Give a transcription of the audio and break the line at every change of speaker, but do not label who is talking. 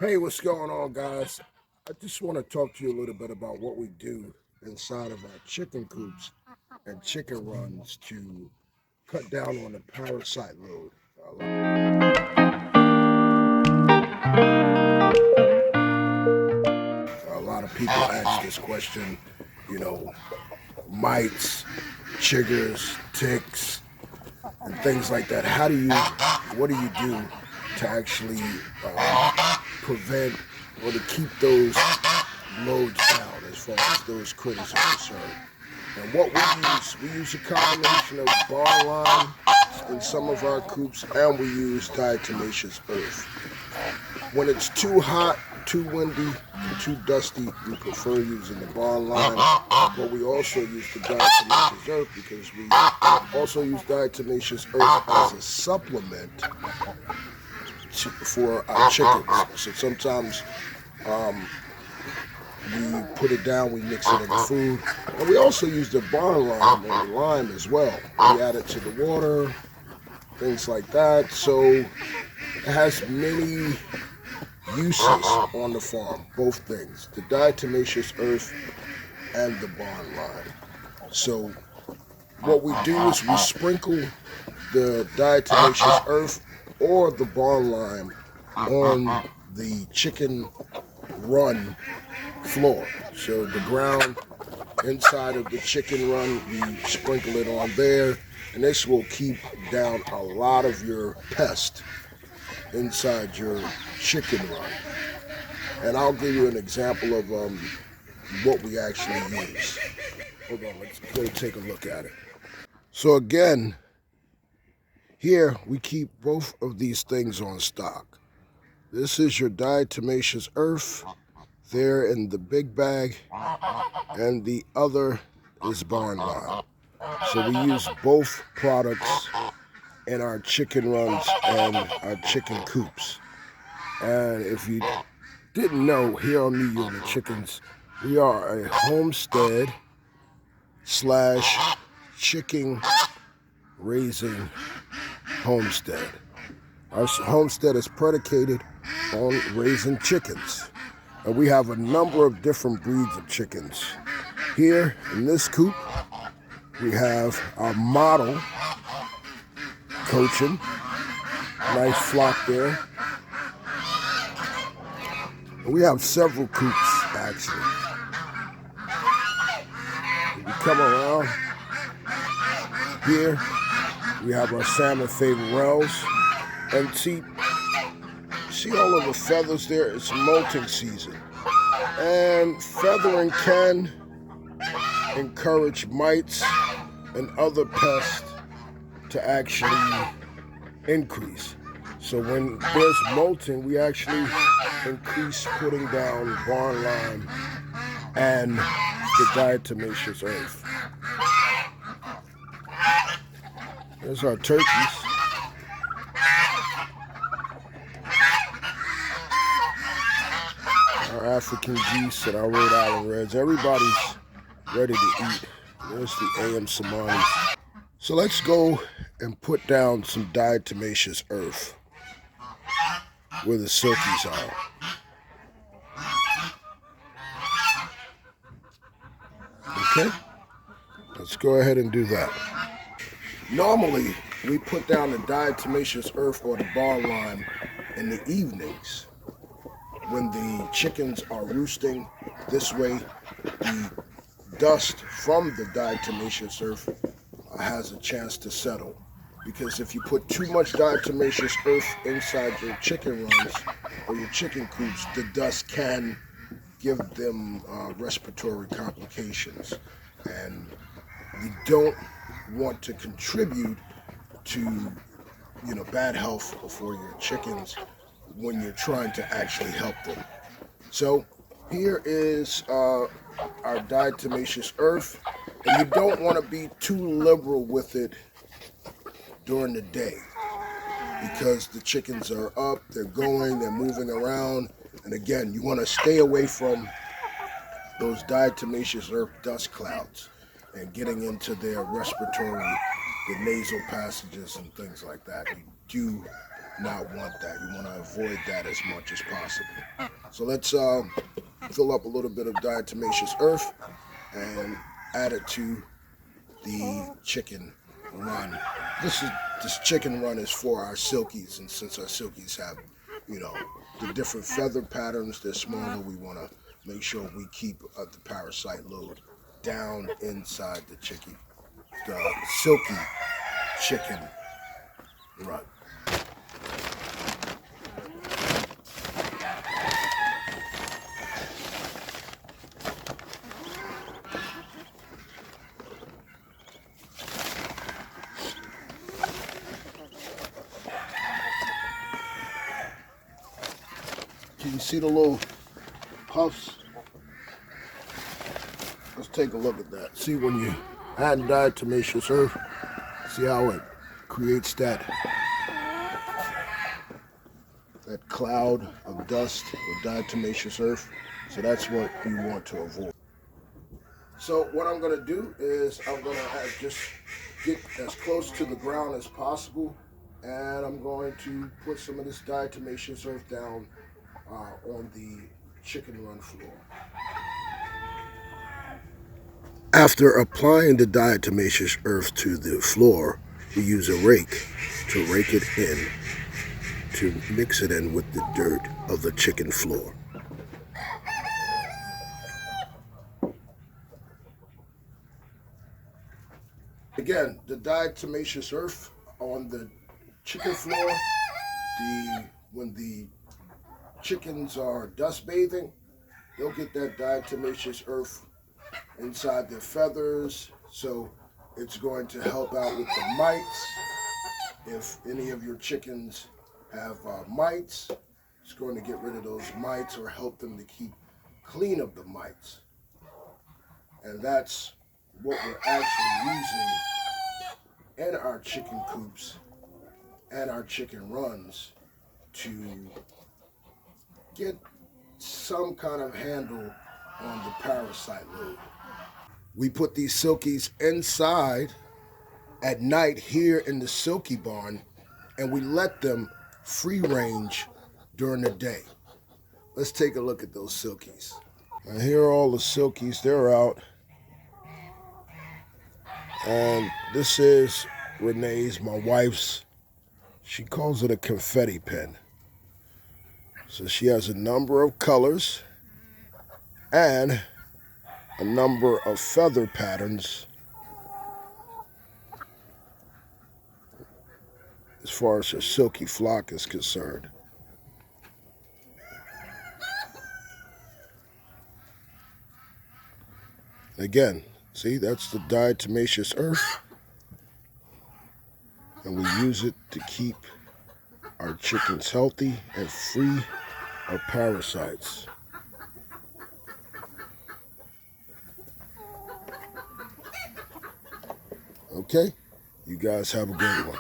Hey, what's going on, guys? I just want to talk to you a little bit about what we do inside of our chicken coops and chicken runs to cut down on the parasite load. A lot of people ask this question, you know, mites, chiggers, ticks, and things like that. What do you do to actually prevent or to keep those loads down as far as those critters are concerned? And what we use a combination of bar lime in some of our coops, and we use diatomaceous earth. When it's too hot, too windy, and too dusty, we prefer using the bar lime, but we also use the diatomaceous earth because we also use diatomaceous earth as a supplement for our chickens. So sometimes we put it down, we mix it in the food, and we also use the bar lime or the lime as well. We add it to the water, things like that. So it has many uses on the farm, both things, the diatomaceous earth and the barn lime. So what we do is we sprinkle the diatomaceous earth or the barn lime on the chicken run floor. So the ground inside of the chicken run, we sprinkle it on there, and this will keep down a lot of your pests inside your chicken run. And I'll give you an example of what we actually use. Hold on, let's go take a look at it. So again, here we keep both of these things on stock. This is your diatomaceous earth there in the big bag, and the other is barn lime. So we use both products in our chicken runs and our chicken coops. And if you didn't know, here on New Unit Chickens, we are a homestead / chicken raising homestead. Our homestead is predicated on raising chickens. And we have a number of different breeds of chickens. Here in this coop, we have our model coaching. Nice flock there. And we have several coops, actually. If you come around here, we have our salmon favorels. And see all of the feathers there? It's molting season. And feathering can encourage mites and other pests to actually increase. So when there's molting, we actually increase putting down barn lime and the diatomaceous earth. There's our turkeys. Our African geese and our Rhode Island Reds. Everybody's ready to eat. There's the AM Samanis. So let's go and put down some diatomaceous earth where the silkies are. Okay, let's go ahead and do that. Normally, we put down the diatomaceous earth or the bar lime in the evenings when the chickens are roosting. This way, the dust from the diatomaceous earth has a chance to settle. Because if you put too much diatomaceous earth inside your chicken runs or your chicken coops, the dust can give them respiratory complications. And you don't want to contribute to bad health for your chickens when you're trying to actually help them. So here is our diatomaceous earth, and you don't want to be too liberal with it during the day because the chickens are up, they're going, they're moving around, and again, you want to stay away from those diatomaceous earth dust clouds and getting into their respiratory, the nasal passages and things like that. You do not want that. You want to avoid that as much as possible. So let's fill up a little bit of diatomaceous earth and add it to the chicken run. This chicken run is for our silkies, and since our silkies have, the different feather patterns, they're smaller. We want to make sure we keep the parasite load down inside the silky chicken run. Can you see the little puffs? Let's take a look at that. See, when you add diatomaceous earth, see how it creates that cloud of dust with diatomaceous earth. So that's what you want to avoid. So what I'm going to do is I'm going to just get as close to the ground as possible, and I'm going to put some of this diatomaceous earth down on the chicken run floor. After applying the diatomaceous earth to the floor, we use a rake to rake it in, to mix it in with the dirt of the chicken floor. Again, the diatomaceous earth on the chicken floor, when the chickens are dust bathing, they'll get that diatomaceous earth inside their feathers, so it's going to help out with the mites. If any of your chickens have mites, it's going to get rid of those mites or help them to keep clean of the mites. And that's what we're actually using in our chicken coops and our chicken runs to get some kind of handle on the parasite load. We put these silkies inside at night here in the silky barn, and we let them free range during the day. Let's take a look at those silkies. Now here are all the silkies, they're out. And this is Renee's, my wife's. She calls it a confetti pen. So she has a number of colors and a number of feather patterns as far as her silky flock is concerned. Again, see, that's the diatomaceous earth, and we use it to keep our chickens healthy and free of parasites. Okay, you guys have a good one.